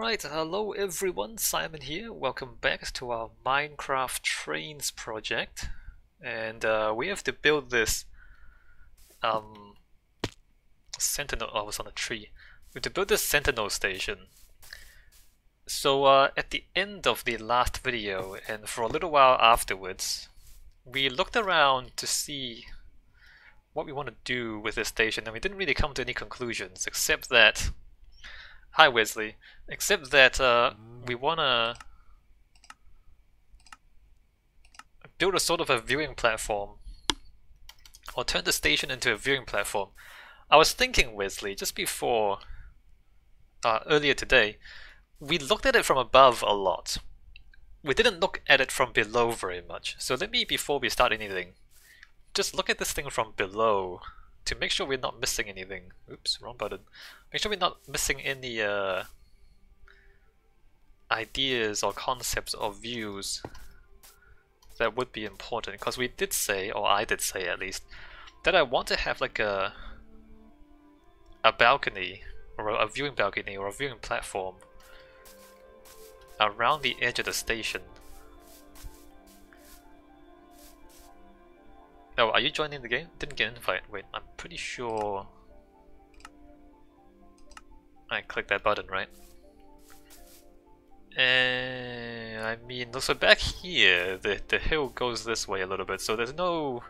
Alright, hello everyone, Simon here. Welcome back to our Minecraft Trains project. And we have to build this Sentinel. Oh, I was on a tree. We have to build this Sentinel Station. So at the end of the last video, and for a little while afterwards, we looked around to see what we want to do with this station, and we didn't really come to any conclusions, except that... Hi Wesley. Except that we wanna build a sort of a viewing platform, or turn the station into a viewing platform. I was thinking, Wesley, just before earlier today, we looked at it from above a lot. We didn't look at it from below very much. So let me, before we start anything, just look at this thing from below to make sure we're not missing anything. Oops, wrong button. Make sure we're not missing any ideas or concepts or views that would be important. Because we did say, or I did say at least, that I want to have like a balcony, or a viewing balcony, or a viewing platform around the edge of the station. Oh, are you joining the game? Didn't get an invite. Wait, I'm pretty sure I clicked that button, right? And I mean, so back here, the hill goes this way a little bit, so there's no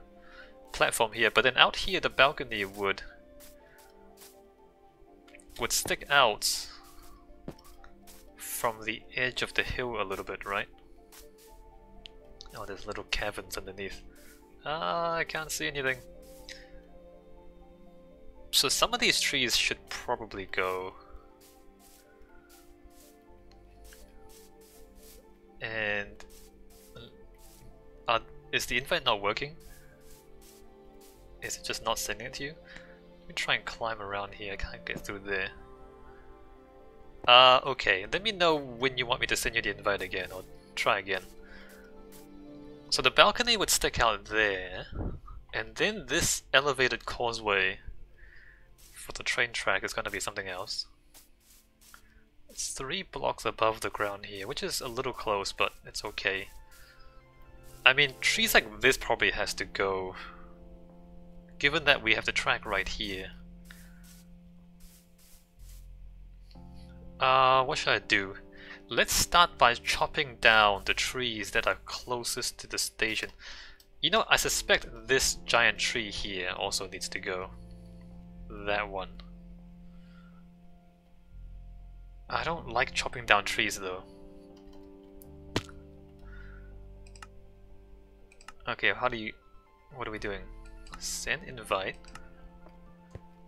platform here. But then out here, the balcony would stick out from the edge of the hill a little bit, right? Oh, there's little caverns underneath. I can't see anything. So some of these trees should probably go. And is the invite not working? Is it just not sending it to you? Let me try and climb around here. I can't get through there. Okay. Let me know when you want me to send you the invite again, or try again. So the balcony would stick out there, and then this elevated causeway for the train track is going to be something else. It's 3 blocks above the ground here, which is a little close, but it's okay. I mean, trees like this probably has to go, given that we have the track right here. What should I do? Let's start by chopping down the trees that are closest to the station. You know, I suspect this giant tree here also needs to go. That one. I don't like chopping down trees though. Okay, what are we doing? Send invite.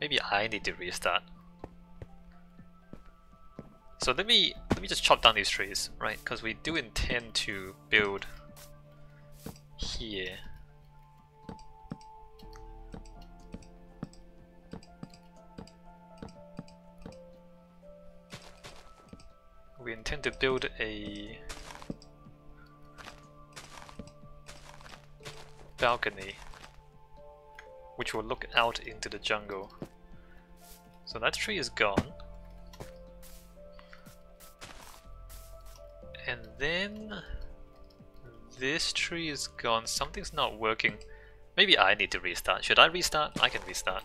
Maybe I need to restart. So let me just chop down these trees, right? Because we do intend to build here. We intend to build a balcony which will look out into the jungle. So that tree is gone. And then this tree is gone. Something's not working. Maybe I need to restart. Should I restart? I can restart.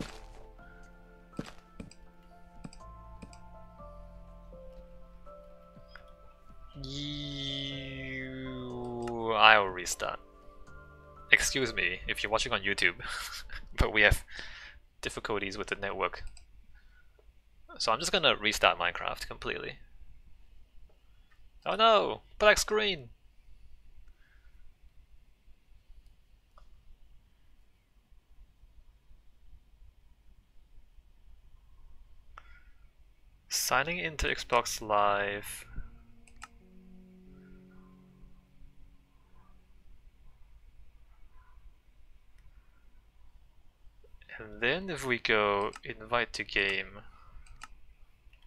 I'll restart. Excuse me if you're watching on YouTube, but we have difficulties with the network. So I'm just gonna restart Minecraft completely. Oh no! Black screen! Signing into Xbox Live. And then if we go invite to game,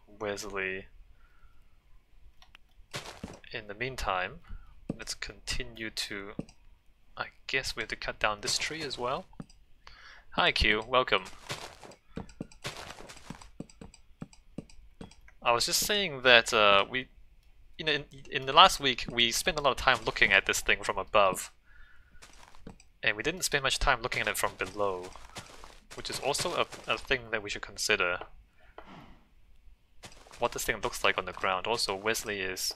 Wesley. In the meantime, let's continue to... I guess we have to cut down this tree as well. Hi Q, welcome. I was just saying that in the last week we spent a lot of time looking at this thing from above, and we didn't spend much time looking at it from below, which is also a thing that we should consider. What this thing looks like on the ground. Also, Wesley is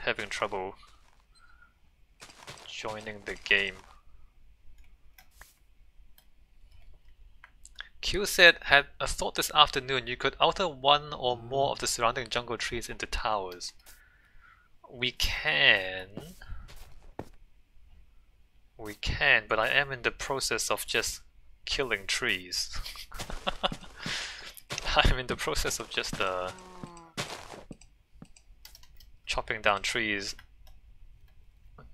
having trouble joining the game. Q said, had a thought this afternoon you could alter one or more of the surrounding jungle trees into towers. We can, but I am in the process of just killing trees. I'm in the process of just chopping down trees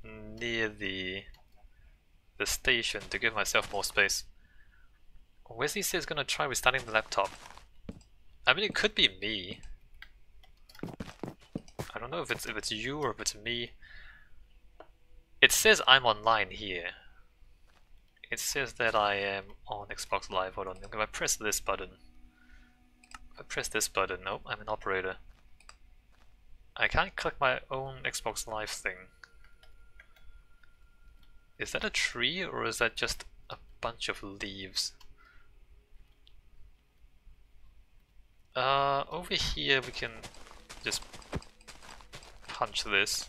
near the station to give myself more space. Wesley says he's gonna try restarting the laptop. I mean, it could be me. I don't know if it's you or if it's me. It says I'm online here. It says that I am on Xbox Live. Hold on, if I press this button. If I press this button, nope, I'm an operator. I can't click my own Xbox Live thing. Is that a tree or is that just a bunch of leaves? Over here we can just punch this.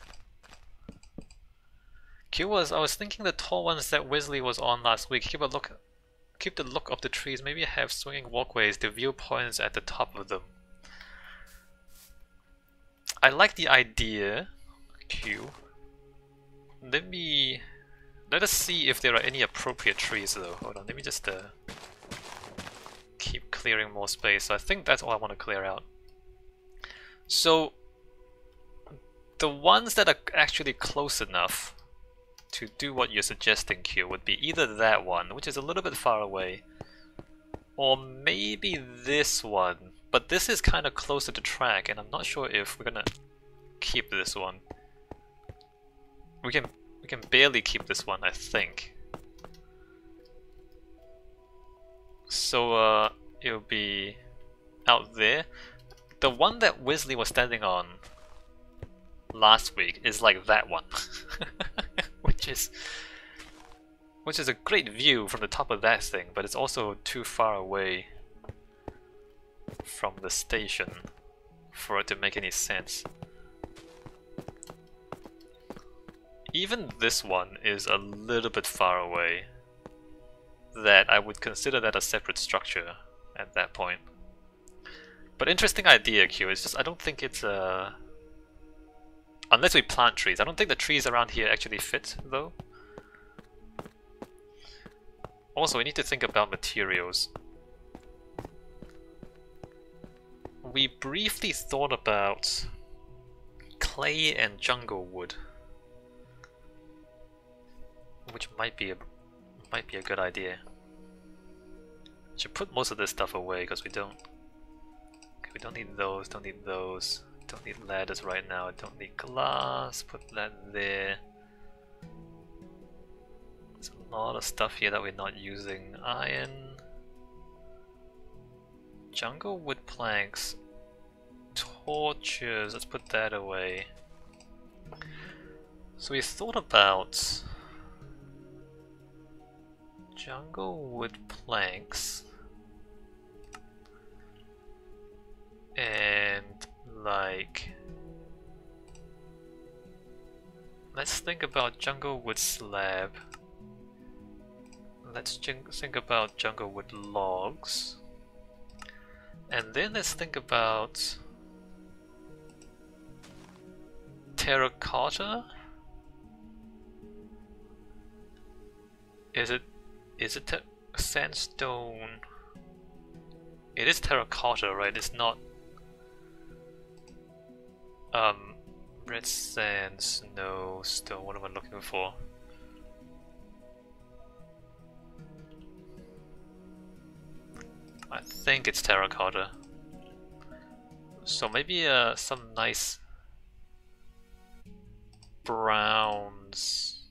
I was thinking the tall ones that Wesley was on last week, keep the look of the trees, maybe have swinging walkways, the viewpoints at the top of them. I like the idea, Q. Let us see if there are any appropriate trees though. Hold on, let me just keep clearing more space. So I think that's all I want to clear out. So the ones that are actually close enough to do what you're suggesting, Q, would be either that one, which is a little bit far away, or maybe this one. But this is kind of closer to track, and I'm not sure if we're gonna keep this one. We can barely keep this one, I think. So it'll be out there. The one that Wesley was standing on last week is like that one, which is a great view from the top of that thing, but it's also too far away from the station for it to make any sense. Even this one is a little bit far away, that I would consider that a separate structure at that point. But interesting idea, Q. It's just I don't think it's unless we plant trees. I don't think the trees around here actually fit though. Also, we need to think about materials. We briefly thought about clay and jungle wood, which might be a good idea. Should put most of this stuff away because we don't need those, don't need those, don't need ladders right now, don't need glass, put that there. There's a lot of stuff here that we're not using. Iron, jungle wood planks, torches, let's put that away. So we thought about jungle wood planks and like, let's think about jungle wood slab, let's think about jungle wood logs, and then let's think about terracotta. Is it sandstone? It is terracotta, right? It's not red sand, snow, stone. What am I looking for? I think it's terracotta. So maybe some nice browns.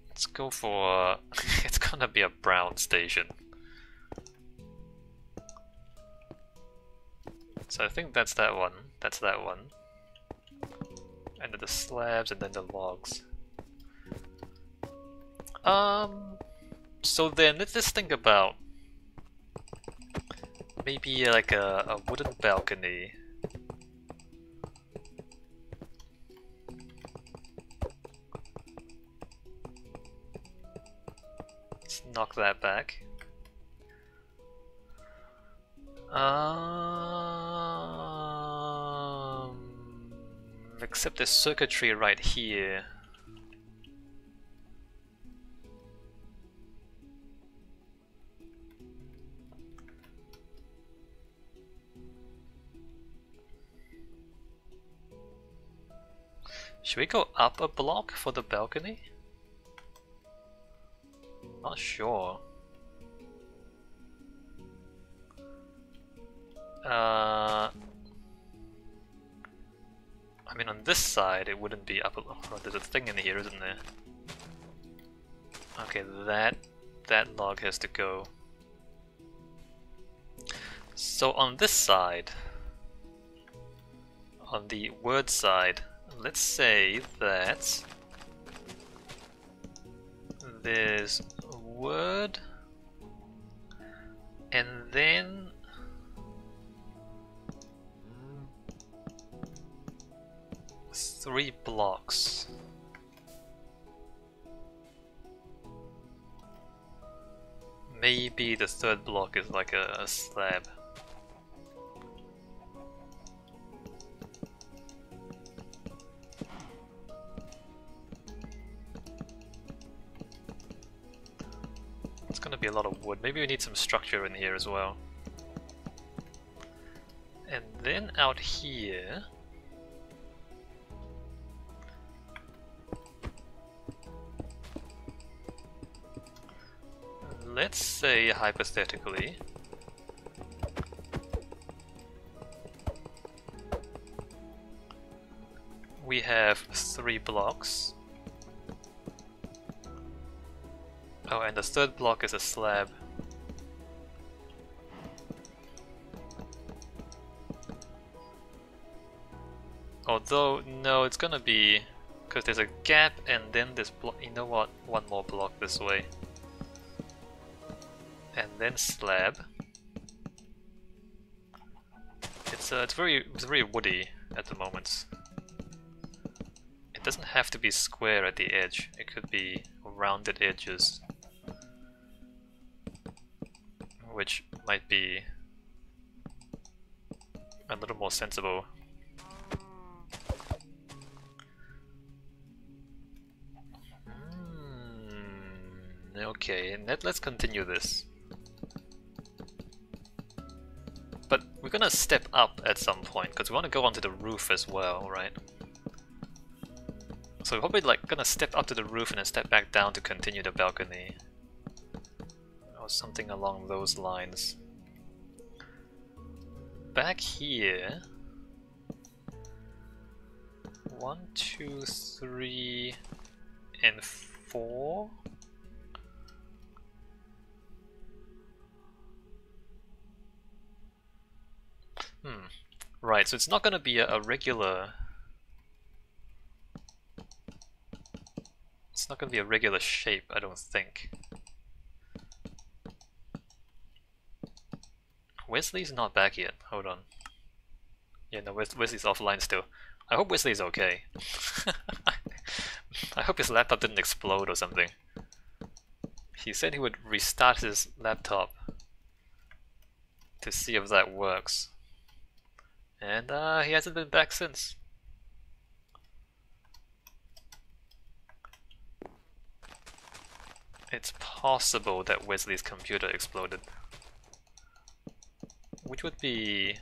Let's go for it's gonna be a brown station. So I think that's that one. That's that one. And then the slabs and then the logs. So then let's just think about maybe like a wooden balcony. Let's knock that back. Except there's circuitry right here. Should we go up a block for the balcony? Not sure. I mean, on this side it wouldn't be up a block. Oh, there's a thing in here, isn't there? Okay, that log has to go. So on this side, on the word side, let's say that there's word and then three blocks. Maybe the third block is like a slab. It's gonna be a lot of wood. Maybe we need some structure in here as well. And then out here, let's say hypothetically we have 3 blocks. Oh, and the third block is a slab. Although, no, it's gonna be... because there's a gap and then this block... You know what? One more block this way. And then slab. It's very woody at the moment. It doesn't have to be square at the edge. It could be rounded edges, which might be a little more sensible. Okay, let's continue this. But we're gonna step up at some point, because we want to go onto the roof as well, right? So we're probably like gonna step up to the roof and then step back down to continue the balcony. Or something along those lines. Back here... 1, 2, 3, and 4. Right, so it's not gonna be a regular... It's not gonna be a regular shape, I don't think. Wesley's not back yet, hold on. Yeah, no, Wesley's offline still. I hope Wesley's okay. I hope his laptop didn't explode or something. He said he would restart his laptop to see if that works. And he hasn't been back since. It's possible that Wesley's computer exploded, which would be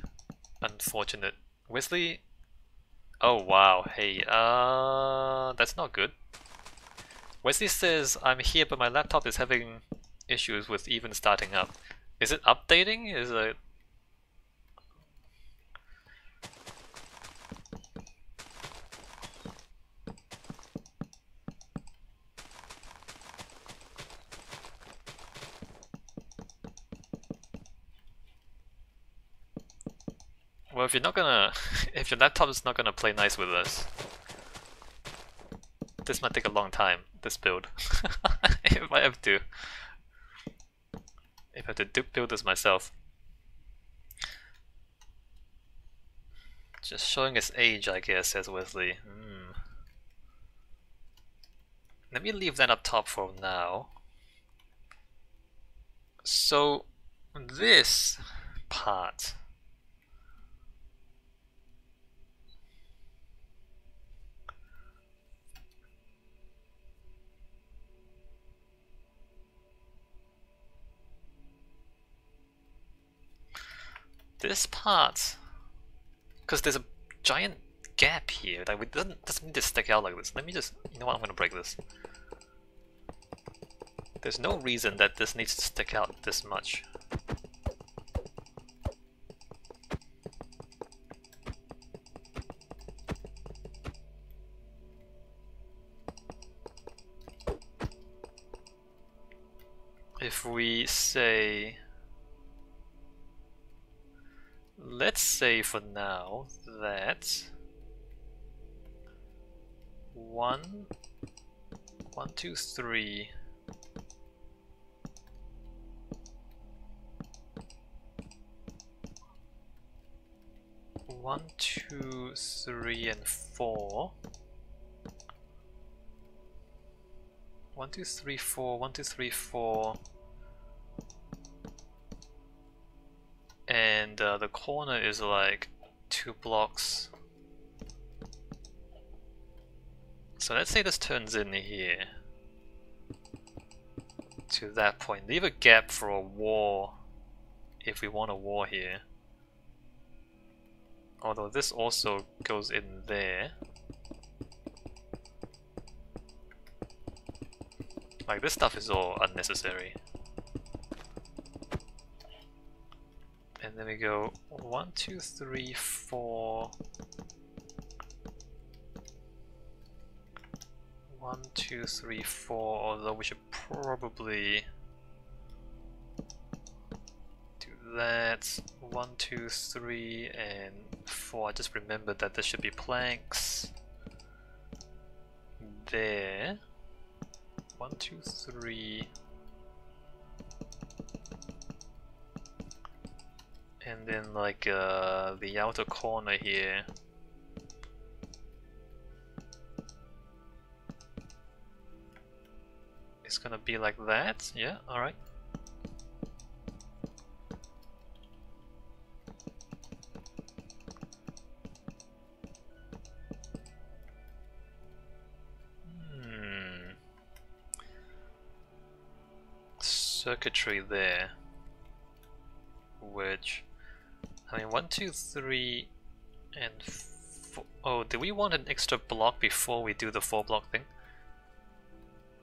unfortunate. Wesley? Oh wow, hey, that's not good. Wesley says, I'm here but my laptop is having issues with even starting up. Is it updating? Is it... Well, if you're not gonna, if your laptop is not gonna play nice with us, this might take a long time. This build, if I have to, build this myself. Just showing its age, I guess, says Wesley. Let me leave that up top for now. So, this part. This part, because there's a giant gap here, like it doesn't need to stick out like this. Let me just, you know what, I'm gonna break this. There's no reason that this needs to stick out this much. If we say, let's say for now that 1, 2, 3 1, 2, 3 and 4 1, 2, 3, 4 1, 2, 3, 4 and the corner is like 2 blocks. So let's say this turns in here to that point. Leave a gap for a wall if we want a wall here. Although this also goes in there. Like, this stuff is all unnecessary. And then we go 1, 2, 3, 4 1, 2, 3, 4, although we should probably do that. 1, 2, 3 and 4. I just remembered that there should be planks there. 1, 2, 3 and then like the outer corner here. It's gonna be like that, yeah, alright. Circuitry there, which, I mean, 1, 2, 3 and 4. Oh, do we want an extra block before we do the 4 block thing?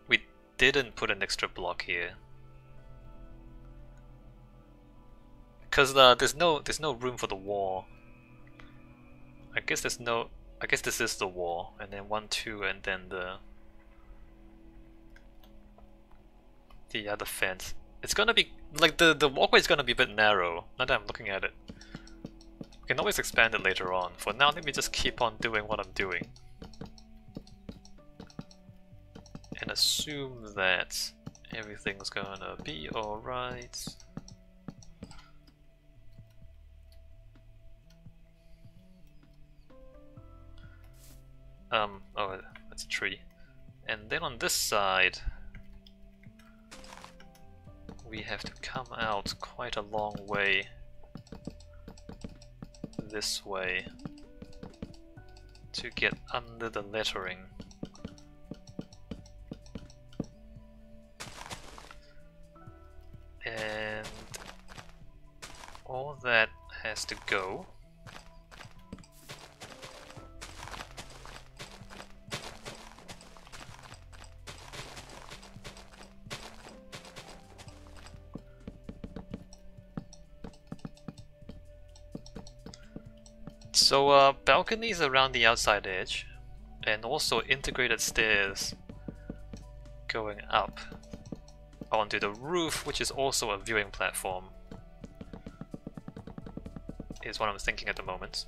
We didn't put an extra block here because there's no room for the wall. I guess this is the wall, and then 1, 2, and then the other fence. It's gonna be like the walkway is gonna be a bit narrow. Now that I'm looking at it, we can always expand it later on. For now, let me just keep on doing what I'm doing and assume that everything's gonna be alright. Oh, that's a tree. And then on this side, we have to come out quite a long way this way to get under the lettering. And all that has to go. So balconies around the outside edge, and also integrated stairs going up onto the roof, which is also a viewing platform. is what I'm thinking at the moment.